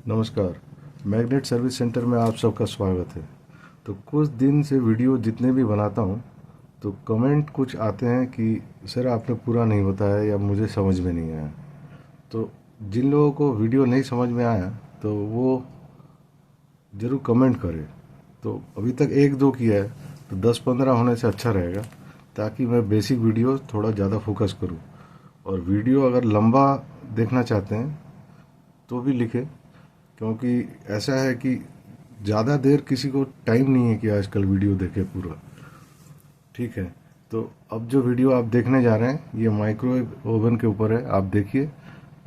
नमस्कार। Magnet service centre में आप सबका स्वागत है। तो कुछ दिन से वीडियो जितने भी बनाता हूँ तो कमेंट कुछ आते हैं कि सर आपने पूरा नहीं बताया या मुझे समझ में नहीं आया। तो जिन लोगों को वीडियो नहीं समझ में आया तो वो ज़रूर कमेंट करें। तो अभी तक एक दो किया है तो 10-15 होने से अच्छा रहेगा, ताकि मैं बेसिक वीडियो थोड़ा ज़्यादा फोकस करूँ। और वीडियो अगर लंबा देखना चाहते हैं तो भी लिखें, क्योंकि ऐसा है कि ज़्यादा देर किसी को टाइम नहीं है कि आजकल वीडियो देखे पूरा। ठीक है, तो अब जो वीडियो आप देखने जा रहे हैं ये माइक्रोवेव ओवन के ऊपर है, आप देखिए।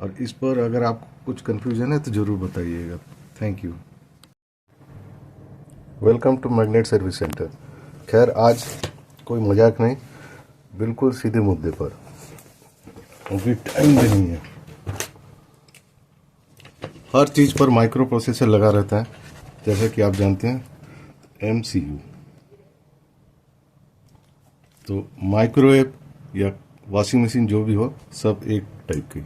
और इस पर अगर आपको कुछ कन्फ्यूज़न है तो ज़रूर बताइएगा। Thank you. Welcome to magnet service centre. खैर, आज कोई मजाक नहीं, बिल्कुल सीधे मुद्दे पर, क्योंकि टाइम भी नहीं है। हर चीज़ पर माइक्रो प्रोसेसर लगा रहता है, जैसे कि आप जानते हैं MCU। तो माइक्रोवेव या वॉशिंग मशीन जो भी हो, सब एक टाइप की।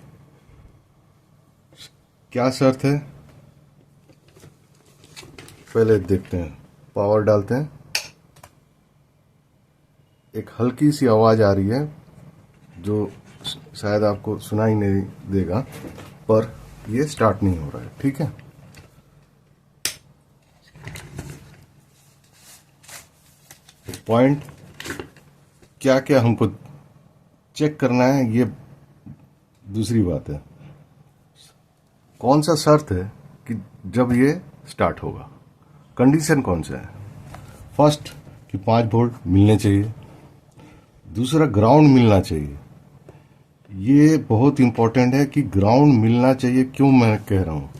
क्या शर्त है पहले देखते हैं। पावर डालते हैं, एक हल्की सी आवाज़ आ रही है जो शायद आपको सुनाई नहीं देगा, पर ये स्टार्ट नहीं हो रहा है। ठीक है, पॉइंट क्या क्या हमको चेक करना है ये दूसरी बात है। कौन सा शर्त है कि जब ये स्टार्ट होगा, कंडीशन कौन सा है। फर्स्ट कि 5 वोल्ट मिलने चाहिए, दूसरा ग्राउंड मिलना चाहिए। ये बहुत इंपॉर्टेंट है कि ग्राउंड मिलना चाहिए। क्यों मैं कह रहा हूँ,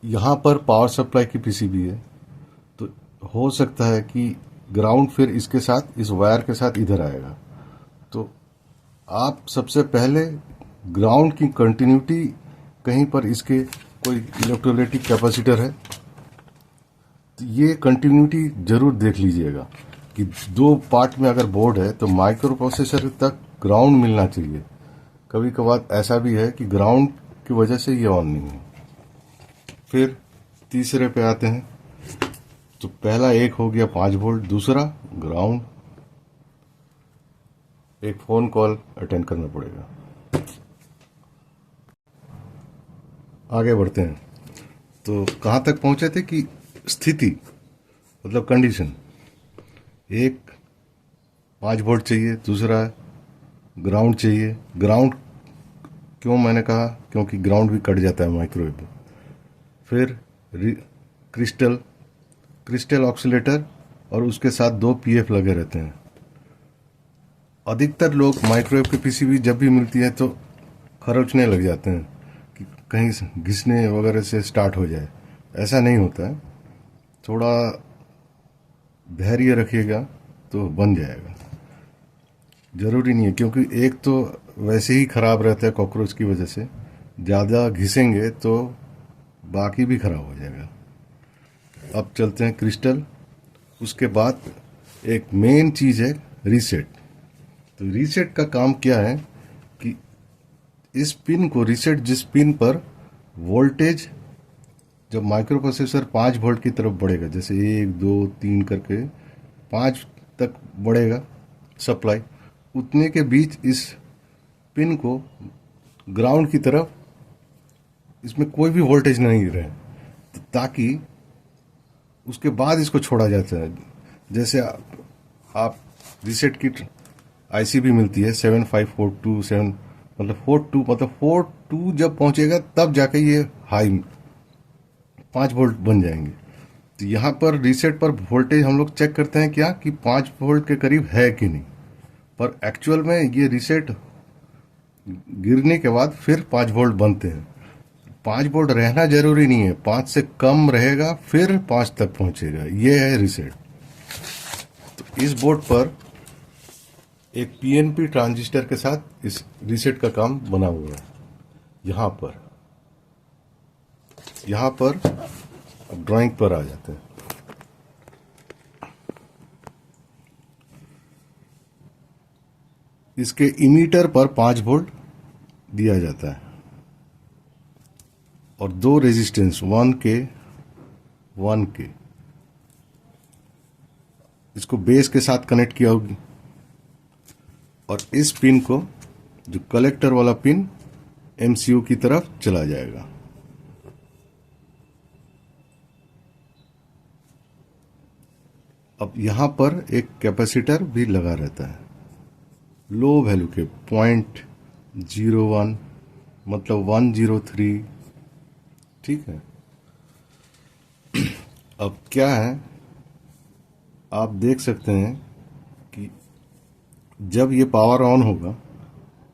यहाँ पर पावर सप्लाई की पीसीबी है, तो हो सकता है कि ग्राउंड फिर इसके साथ, इस वायर के साथ इधर आएगा। तो आप सबसे पहले ग्राउंड की कंटिन्यूटी, कहीं पर इसके कोई इलेक्ट्रोलाइटिक कैपेसिटर है तो ये कंटिन्यूटी जरूर देख लीजिएगा कि दो पार्ट में अगर बोर्ड है तो माइक्रो प्रोसेसर तक ग्राउंड मिलना चाहिए। कभी कभार ऐसा भी है कि ग्राउंड की वजह से ये ऑन नहीं है। फिर तीसरे पे आते हैं, तो पहला एक हो गया 5 वोल्ट, दूसरा ग्राउंड। एक फोन कॉल अटेंड करना पड़ेगा। आगे बढ़ते हैं। तो कहाँ तक पहुंचे थे कि स्थिति मतलब कंडीशन, एक 5 वोल्ट चाहिए, दूसरा ग्राउंड चाहिए। ग्राउंड क्यों मैंने कहा, क्योंकि ग्राउंड भी कट जाता है माइक्रोवेव में। फिर क्रिस्टल क्रिस्टल ऑक्सीलेटर और उसके साथ 2 PF लगे रहते हैं। अधिकतर लोग माइक्रोवेव की पीसीबी जब भी मिलती है तो खरोचने लग जाते हैं कि कहीं घिसने वगैरह से स्टार्ट हो जाए। ऐसा नहीं होता है, थोड़ा धैर्य रखिएगा तो बन जाएगा। ज़रूरी नहीं है, क्योंकि एक तो वैसे ही ख़राब रहता है कॉकरोच की वजह से, ज़्यादा घिसेंगे तो बाकी भी ख़राब हो जाएगा। अब चलते हैं क्रिस्टल। उसके बाद एक मेन चीज़ है रीसेट। तो रीसेट का काम क्या है कि इस पिन को रीसेट, जिस पिन पर वोल्टेज जब माइक्रो प्रोसेसर 5 वोल्ट की तरफ बढ़ेगा, जैसे 1 2 3 करके 5 तक बढ़ेगा सप्लाई, उतने के बीच इस पिन को ग्राउंड की तरफ, इसमें कोई भी वोल्टेज नहीं रहे, ताकि उसके बाद इसको छोड़ा जाता है। जैसे आप रीसेट किट आईसी भी मिलती है 75427, मतलब 42 जब पहुंचेगा तब जाके ये हाई 5 वोल्ट बन जाएंगे। तो यहाँ पर रीसेट पर वोल्टेज हम लोग चेक करते हैं क्या कि 5 वोल्ट के करीब है कि नहीं, पर एक्चुअल में ये रीसेट गिरने के बाद फिर 5 वोल्ट बनते हैं। 5 वोल्ट रहना जरूरी नहीं है, 5 से कम रहेगा फिर 5 तक पहुंचेगा। ये है रीसेट। तो इस बोर्ड पर एक पीएनपी ट्रांजिस्टर के साथ इस रीसेट का काम बना हुआ है। यहाँ पर अब ड्राइंग पर आ जाते हैं। इसके इमीटर पर 5 वोल्ट दिया जाता है। और दो रेजिस्टेंस 1K 1K इसको बेस के साथ कनेक्ट किया होगी, और इस पिन को, जो कलेक्टर वाला पिन, एमसीयू की तरफ चला जाएगा। अब यहां पर एक कैपेसिटर भी लगा रहता है लो वैल्यू के 0.01 मतलब 103। ठीक है। अब क्या है, आप देख सकते हैं कि जब ये पावर ऑन होगा,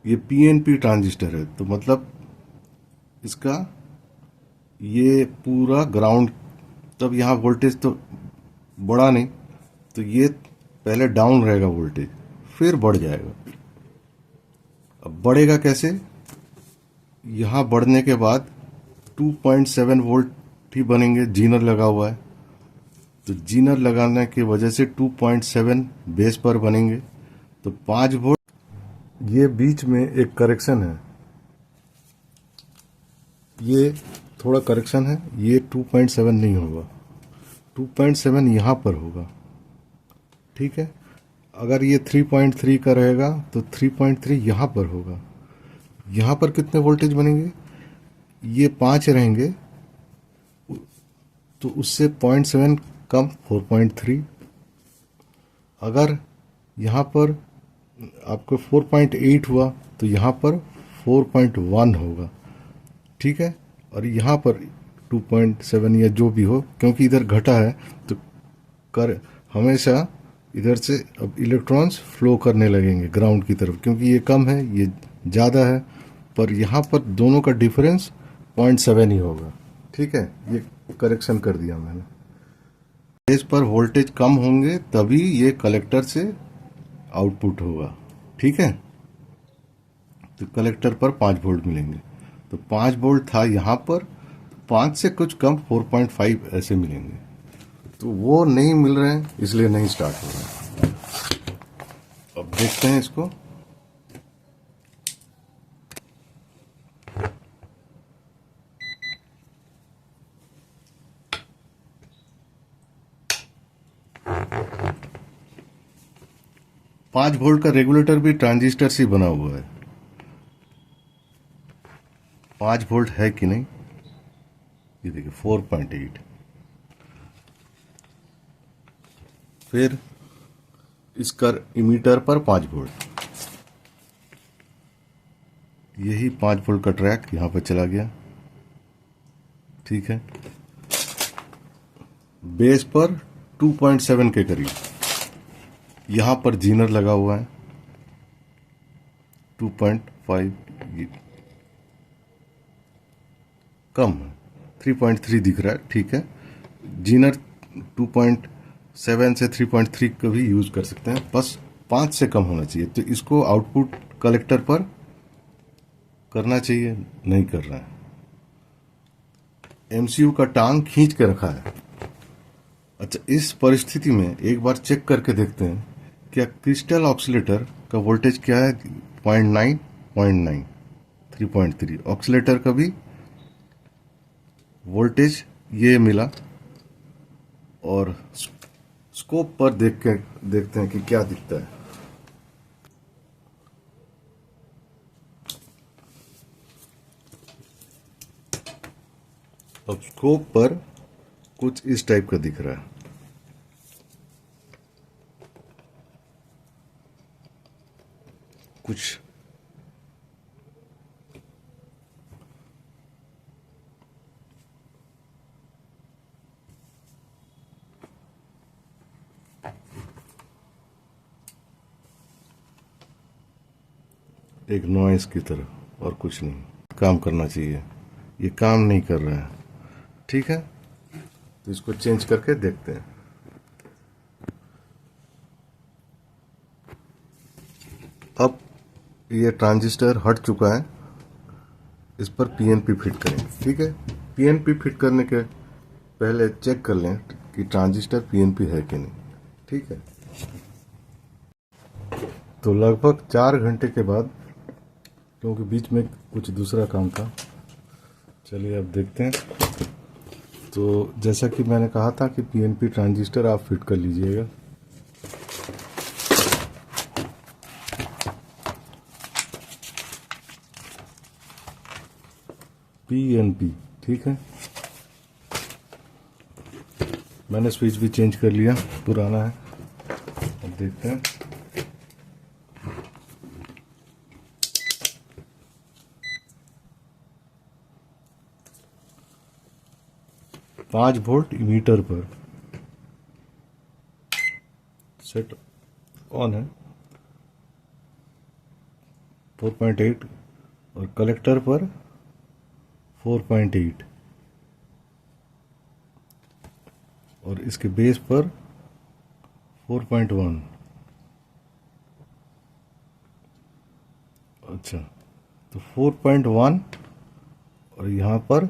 ये पीएनपी ट्रांजिस्टर है, तो मतलब इसका ये पूरा ग्राउंड, तब यहाँ वोल्टेज तो बढ़ा नहीं, तो ये पहले डाउन रहेगा वोल्टेज, फिर बढ़ जाएगा। अब बढ़ेगा कैसे? यहाँ बढ़ने के बाद 2.7 वोल्ट ही बनेंगे, जीनर लगा हुआ है, तो जीनर लगाने की वजह से 2.7 बेस पर बनेंगे, तो 5 वोल्ट। ये बीच में एक करेक्शन है, ये थोड़ा करेक्शन है, ये 2.7 नहीं होगा, 2.7 यहाँ पर होगा। ठीक है। अगर ये 3.3 का रहेगा तो 3.3 यहाँ पर होगा। यहाँ पर कितने वोल्टेज बनेंगे? ये 5 रहेंगे, तो उससे 0.7 कम 4.3। अगर यहाँ पर आपको 4.8 हुआ तो यहाँ पर 4.1 होगा। ठीक है। और यहाँ पर 2.7 या जो भी हो, क्योंकि इधर घटा है तो हमेशा इधर से अब इलेक्ट्रॉन्स फ्लो करने लगेंगे ग्राउंड की तरफ, क्योंकि ये कम है, ये ज़्यादा है, पर यहाँ पर दोनों का डिफरेंस 0.7 ही होगा। ठीक है। ये करेक्शन कर दिया मैंने। बेस पर वोल्टेज कम होंगे तभी ये कलेक्टर से आउटपुट होगा। ठीक है। तो कलेक्टर पर 5 वोल्ट मिलेंगे, तो 5 वोल्ट था यहाँ पर, 5 से कुछ कम 4.5 ऐसे मिलेंगे, तो वो नहीं मिल रहे हैं, इसलिए नहीं स्टार्ट हो रहा है। अब देखते हैं इसको। पांच वोल्ट का रेगुलेटर भी ट्रांजिस्टर से बना हुआ है। 5 वोल्ट है कि नहीं, ये देखिए 4.8। फिर इसका इमीटर पर 5 वोल्ट, यही 5 वोल्ट का ट्रैक यहां पर चला गया। ठीक है। बेस पर 2.7 के करीब, यहां पर जीनर लगा हुआ है 2.5, कम है, 3.3 दिख रहा है। ठीक है। जीनर 2.7 से 3.3 का भी यूज कर सकते हैं, बस 5 से कम होना चाहिए। तो इसको आउटपुट कलेक्टर पर करना चाहिए, नहीं कर रहा है। एमसीयू का टांग खींच के रखा है। अच्छा, इस परिस्थिति में एक बार चेक करके देखते हैं क्या क्रिस्टल ऑक्सीलेटर का वोल्टेज क्या है। 0.9, 0.9, 3.3 ऑक्सीलेटर का भी वोल्टेज ये मिला, और स्कोप पर देखते हैं कि क्या दिखता है। अब स्कोप पर कुछ इस टाइप का दिख रहा है। कुछ एक नॉइस की तरह, और कुछ नहीं। काम करना चाहिए, ये काम नहीं कर रहा है। ठीक है। तो इसको चेंज करके देखते हैं। अब ये ट्रांजिस्टर हट चुका है, इस पर पीएनपी फिट करें। ठीक है। पीएनपी फिट करने के पहले चेक कर लें कि ट्रांजिस्टर पीएनपी है कि नहीं। ठीक है। तो लगभग 4 घंटे के बाद, क्योंकि बीच में कुछ दूसरा काम था, चलिए अब देखते हैं। तो जैसा कि मैंने कहा था कि पीएनपी ट्रांजिस्टर आप फिट कर लीजिएगा। पीएनपी, ठीक है। मैंने स्विच भी चेंज कर लिया, पुराना है। अब देखते हैं। पाँच वोल्ट इमीटर पर सेट ऑन है, 4.8, और कलेक्टर पर 4.8, और इसके बेस पर 4.1। अच्छा, तो 4.1 और यहाँ पर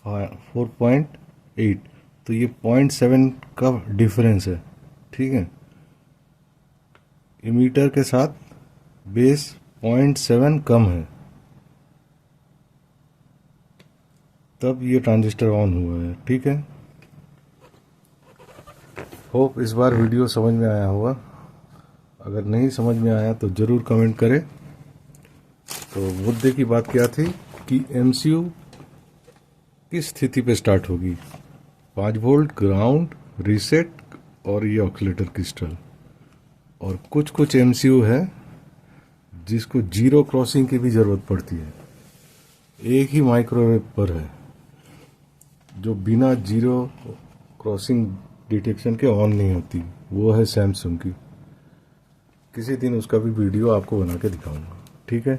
4.8, तो ये 0.7 का डिफरेंस है, ठीक है। इमीटर के साथ बेस 0.7 कम है, तब ये ट्रांजिस्टर ऑन हुआ है, ठीक है। होप इस बार वीडियो समझ में आया होगा। अगर नहीं समझ में आया तो ज़रूर कमेंट करें। तो मुद्दे की बात क्या थी कि एमसीयू किस स्थिति पे स्टार्ट होगी, 5 वोल्ट, ग्राउंड, रीसेट और ये ऑक्सीलेटर क्रिस्टल। और कुछ कुछ एमसीयू है जिसको जीरो क्रॉसिंग की भी ज़रूरत पड़ती है। एक ही माइक्रोवेव पर है जो बिना जीरो क्रॉसिंग डिटेक्शन के ऑन नहीं होती, वो है सैमसंग की। किसी दिन उसका भी वीडियो आपको बना के दिखाऊंगा, ठीक है।